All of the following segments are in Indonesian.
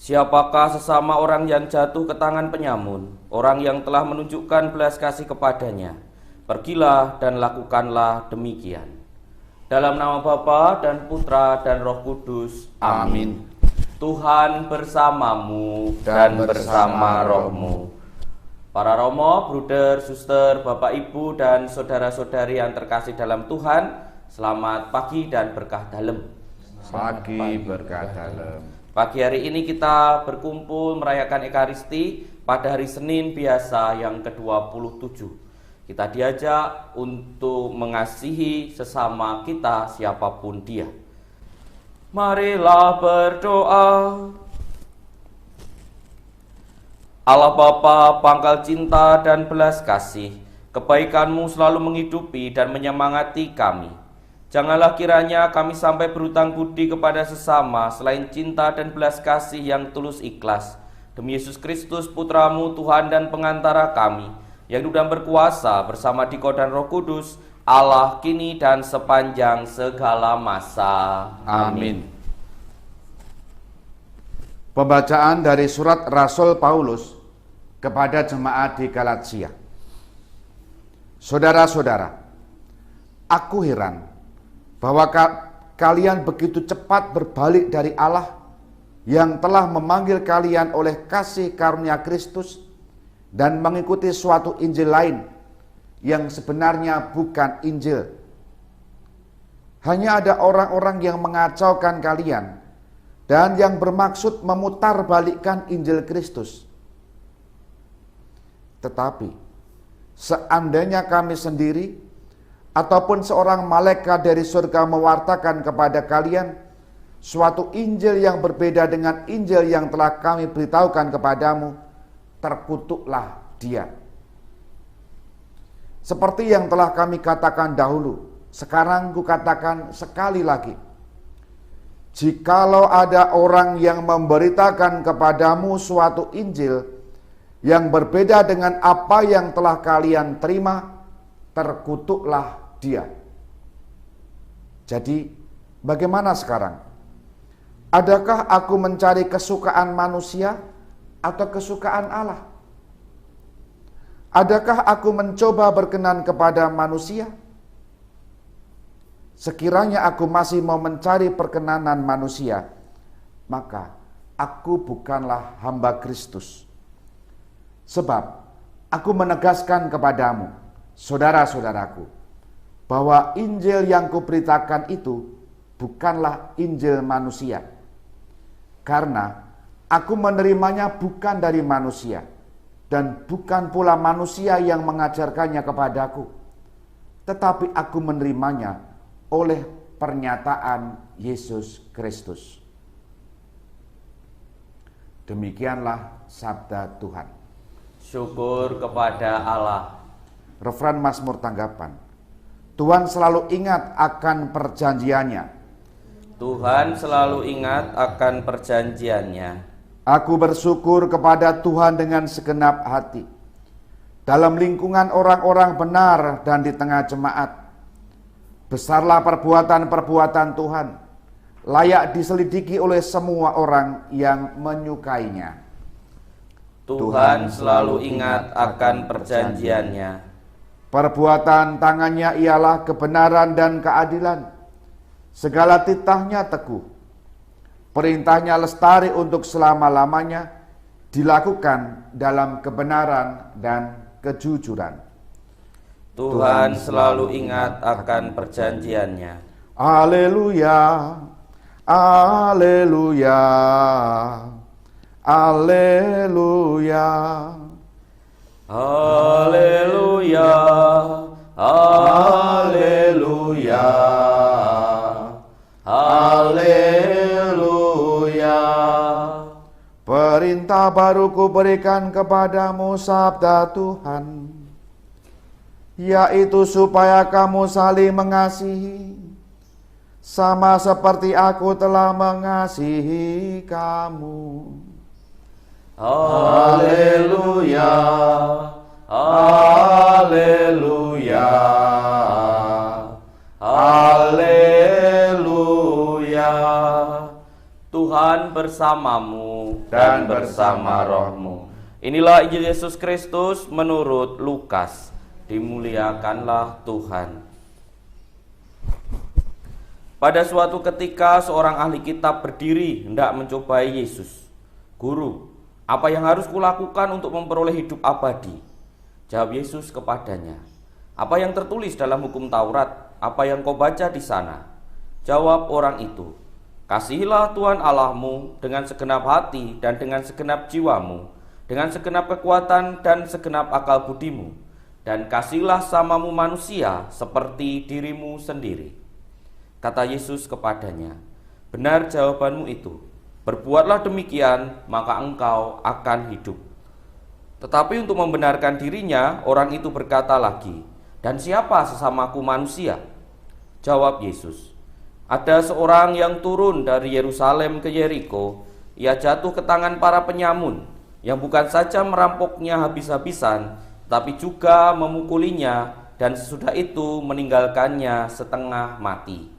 Siapakah sesama orang yang jatuh ke tangan penyamun, orang yang telah menunjukkan belas kasih kepadanya? Pergilah dan lakukanlah demikian. Dalam nama Bapa dan Putra dan Roh Kudus. Amin. Tuhan bersamamu dan bersama rohmu. Para romo, bruder, suster, bapak, ibu, dan saudara-saudari yang terkasih dalam Tuhan, selamat pagi dan berkah dalem. Pagi berkah dalem. Pagi hari ini kita berkumpul merayakan Ekaristi pada hari Senin biasa yang ke-27. Kita diajak untuk mengasihi sesama kita siapapun dia. Marilah berdoa. Allah Bapa, pangkal cinta dan belas kasih, kebaikan-Mu selalu menghidupi dan menyemangati kami. Janganlah kiranya kami sampai berhutang budi kepada sesama selain cinta dan belas kasih yang tulus ikhlas. Demi Yesus Kristus, Putra-Mu, Tuhan dan pengantara kami, yang hidup dan berkuasa bersama Diko dan Roh Kudus, Allah kini dan sepanjang segala masa. Amin. Pembacaan dari surat Rasul Paulus kepada jemaat di Galatia. Saudara-saudara, aku heran bahwa kalian begitu cepat berbalik dari Allah yang telah memanggil kalian oleh kasih karunia Kristus dan mengikuti suatu Injil lain yang sebenarnya bukan Injil. Hanya ada orang-orang yang mengacaukan kalian dan yang bermaksud memutarbalikkan Injil Kristus. Tetapi seandainya kami sendiri ataupun seorang malaikat dari surga mewartakan kepada kalian suatu Injil yang berbeda dengan Injil yang telah kami beritahukan kepadamu, terkutuklah dia. Seperti yang telah kami katakan dahulu, sekarang kukatakan sekali lagi. Jikalau ada orang yang memberitakan kepadamu suatu Injil yang berbeda dengan apa yang telah kalian terima, terkutuklah dia. Jadi, bagaimana sekarang? Adakah aku mencari kesukaan manusia atau kesukaan Allah? Adakah aku mencoba berkenan kepada manusia? Sekiranya aku masih mau mencari perkenanan manusia, maka aku bukanlah hamba Kristus. Sebab aku menegaskan kepadamu, saudara-saudaraku, bahwa Injil yang kuberitakan itu bukanlah Injil manusia. Karena aku menerimanya bukan dari manusia, dan bukan pula manusia yang mengajarkannya kepadaku, tetapi aku menerimanya oleh pernyataan Yesus Kristus. Demikianlah sabda Tuhan. Syukur kepada Allah. Referen Mazmur tanggapan. Tuhan selalu ingat akan perjanjiannya. Tuhan selalu ingat akan perjanjiannya. Aku bersyukur kepada Tuhan dengan segenap hati. Dalam lingkungan orang-orang benar dan di tengah jemaat, besarlah perbuatan-perbuatan Tuhan, layak diselidiki oleh semua orang yang menyukainya. Tuhan selalu ingat akan perjanjiannya. Perbuatan tangannya ialah kebenaran dan keadilan. Segala titahnya teguh. Perintahnya lestari untuk selama-lamanya, dilakukan dalam kebenaran dan kejujuran. Tuhan selalu ingat akan perjanjiannya. Haleluya, haleluya, haleluya, haleluya, haleluya, haleluya. Perintah baru kuberikan kepadamu, sabda Tuhan, yaitu supaya kamu saling mengasihi, sama seperti aku telah mengasihi kamu. Haleluya, haleluya, haleluya. Tuhan bersamamu dan bersama rohmu. Inilah Injil Yesus Kristus menurut Lukas. Dimuliakanlah Tuhan. Pada suatu ketika seorang ahli kitab berdiri hendak mencobai Yesus. Guru, apa yang harus kulakukan untuk memperoleh hidup abadi? Jawab Yesus kepadanya, apa yang tertulis dalam hukum Taurat? Apa yang kau baca di sana? Jawab orang itu, kasihilah Tuhan Allahmu dengan segenap hati dan dengan segenap jiwamu, dengan segenap kekuatan dan segenap akal budimu, dan kasihilah samamu manusia seperti dirimu sendiri. Kata Yesus kepadanya, benar jawabanmu itu. Berbuatlah demikian, maka engkau akan hidup. Tetapi untuk membenarkan dirinya, orang itu berkata lagi, dan siapa sesamaku manusia? Jawab Yesus, ada seorang yang turun dari Yerusalem ke Yeriko. Ia jatuh ke tangan para penyamun, yang bukan saja merampoknya habis-habisan, tapi juga memukulinya, dan sesudah itu meninggalkannya setengah mati.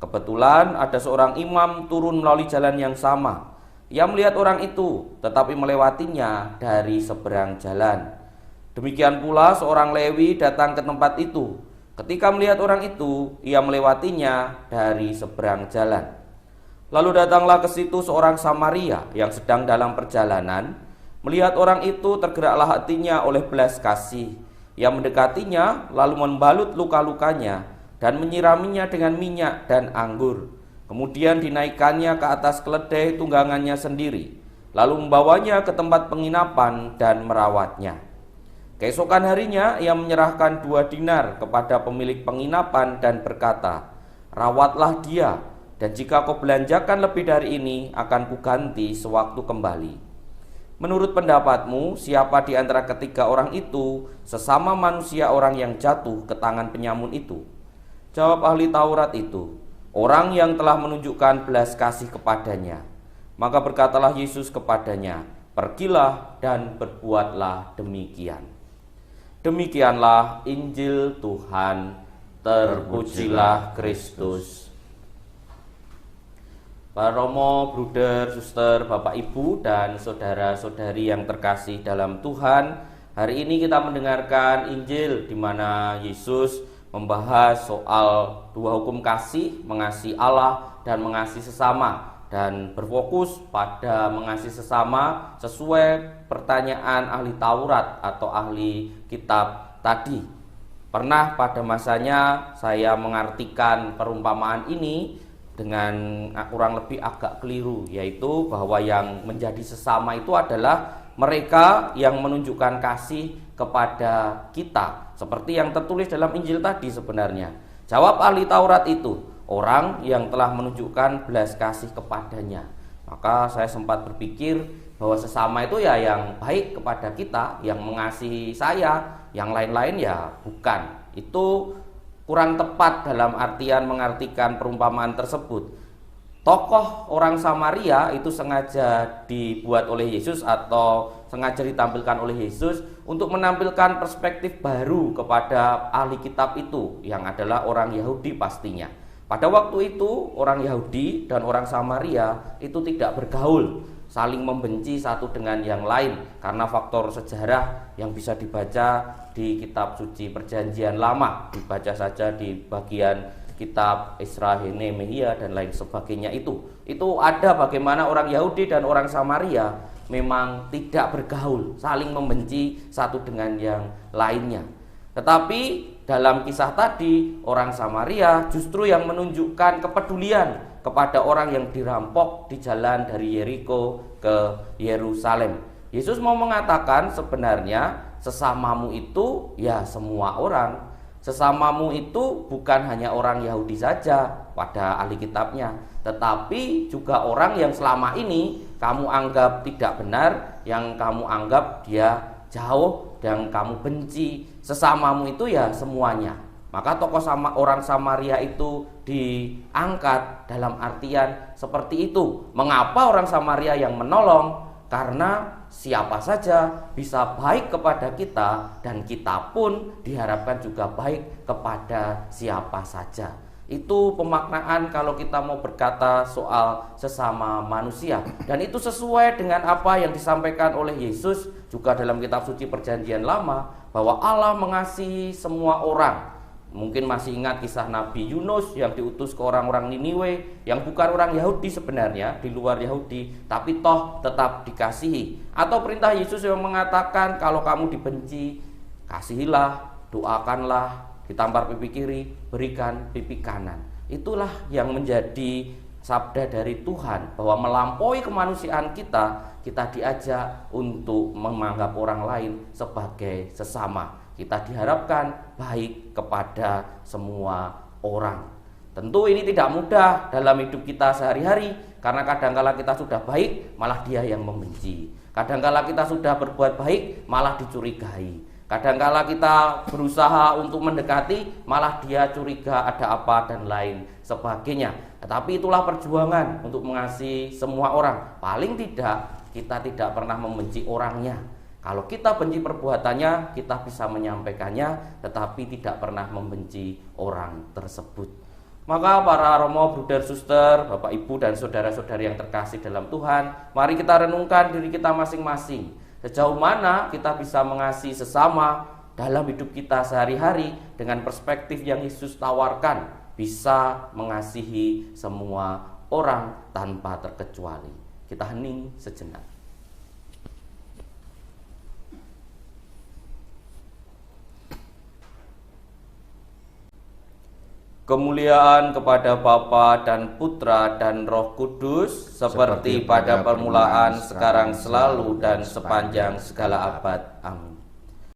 Kebetulan ada seorang imam turun melalui jalan yang sama. Ia melihat orang itu, tetapi melewatinya dari seberang jalan. Demikian pula seorang Lewi datang ke tempat itu. Ketika melihat orang itu, ia melewatinya dari seberang jalan. Lalu datanglah ke situ seorang Samaria yang sedang dalam perjalanan. Melihat orang itu, tergeraklah hatinya oleh belas kasih. Ia mendekatinya, lalu membalut luka-lukanya dan menyiraminya dengan minyak dan anggur. Kemudian dinaikkannya ke atas keledai tunggangannya sendiri, lalu membawanya ke tempat penginapan dan merawatnya. Keesokan harinya ia menyerahkan 2 dinar kepada pemilik penginapan dan berkata, rawatlah dia, dan jika kau belanjakan lebih dari ini akan kuganti sewaktu kembali. Menurut pendapatmu, siapa di antara ketiga orang itu sesama manusia orang yang jatuh ke tangan penyamun itu? Jawab ahli Taurat itu, orang yang telah menunjukkan belas kasih kepadanya. Maka berkatalah Yesus kepadanya, pergilah dan berbuatlah demikian. Demikianlah Injil Tuhan, terpujilah Kristus. Pak Romo, Bruder, Suster, Bapak Ibu, dan saudara-saudari yang terkasih dalam Tuhan, hari ini kita mendengarkan Injil di mana Yesus membahas soal 2 hukum kasih, mengasihi Allah dan mengasihi sesama, dan berfokus pada mengasihi sesama sesuai pertanyaan ahli Taurat atau ahli kitab tadi. Pernah pada masanya saya mengartikan perumpamaan ini dengan kurang lebih agak keliru, yaitu bahwa yang menjadi sesama itu adalah mereka yang menunjukkan kasih kepada kita, seperti yang tertulis dalam Injil tadi sebenarnya. Jawab ahli Taurat itu, orang yang telah menunjukkan belas kasih kepadanya. Maka saya sempat berpikir bahwa sesama itu ya yang baik kepada kita, yang mengasihi saya, yang lain-lain ya bukan. Itu kurang tepat dalam artian mengartikan perumpamaan tersebut. Tokoh orang Samaria itu sengaja dibuat oleh Yesus atau sengaja ditampilkan oleh Yesus untuk menampilkan perspektif baru kepada ahli kitab itu, yang adalah orang Yahudi pastinya. Pada waktu itu orang Yahudi dan orang Samaria itu tidak bergaul, saling membenci satu dengan yang lain karena faktor sejarah yang bisa dibaca di kitab suci Perjanjian Lama. Dibaca saja di bagian kitab Esra, Nehemia dan lain sebagainya. Itu ada bagaimana orang Yahudi dan orang Samaria memang tidak bergaul, saling membenci satu dengan yang lainnya. Tetapi dalam kisah tadi, orang Samaria justru yang menunjukkan kepedulian kepada orang yang dirampok di jalan dari Yeriko ke Yerusalem. Yesus mau mengatakan sebenarnya sesamamu itu ya semua orang. Sesamamu itu bukan hanya orang Yahudi saja pada ahli kitabnya, tetapi juga orang yang selama ini kamu anggap tidak benar, yang kamu anggap dia jauh dan kamu benci. Sesamamu itu ya semuanya. Maka tokoh orang Samaria itu diangkat dalam artian seperti itu. Mengapa orang Samaria yang menolong? Karena siapa saja bisa baik kepada kita, dan kita pun diharapkan juga baik kepada siapa saja. Itu pemaknaan kalau kita mau berkata soal sesama manusia. Dan itu sesuai dengan apa yang disampaikan oleh Yesus juga dalam kitab suci Perjanjian Lama, bahwa Allah mengasihi semua orang. Mungkin masih ingat kisah Nabi Yunus yang diutus ke orang-orang Niniwe yang bukan orang Yahudi sebenarnya, di luar Yahudi, tapi toh tetap dikasihi. Atau perintah Yesus yang mengatakan kalau kamu dibenci, kasihilah, doakanlah, ditampar pipi kiri, berikan pipi kanan. Itulah yang menjadi sabda dari Tuhan, bahwa melampaui kemanusiaan kita diajak untuk menganggap orang lain sebagai sesama. Kita diharapkan baik kepada semua orang. Tentu ini tidak mudah dalam hidup kita sehari-hari, karena kadangkala kita sudah baik, malah dia yang membenci. Kadangkala kita sudah berbuat baik, malah dicurigai. Kadangkala kita berusaha untuk mendekati, malah dia curiga ada apa dan lain sebagainya. Tetapi itulah perjuangan untuk mengasihi semua orang. Paling tidak kita tidak pernah membenci orangnya. Kalau kita benci perbuatannya, kita bisa menyampaikannya, tetapi tidak pernah membenci orang tersebut. Maka para romo, bruder, suster, bapak, ibu, dan saudara-saudari yang terkasih dalam Tuhan, mari kita renungkan diri kita masing-masing. Sejauh mana kita bisa mengasihi sesama dalam hidup kita sehari-hari dengan perspektif yang Yesus tawarkan, bisa mengasihi semua orang tanpa terkecuali. Kita hening sejenak. Kemuliaan kepada Bapa dan Putra dan Roh Kudus, seperti pada permulaan, sekarang, selalu, dan sepanjang segala abad. Amin.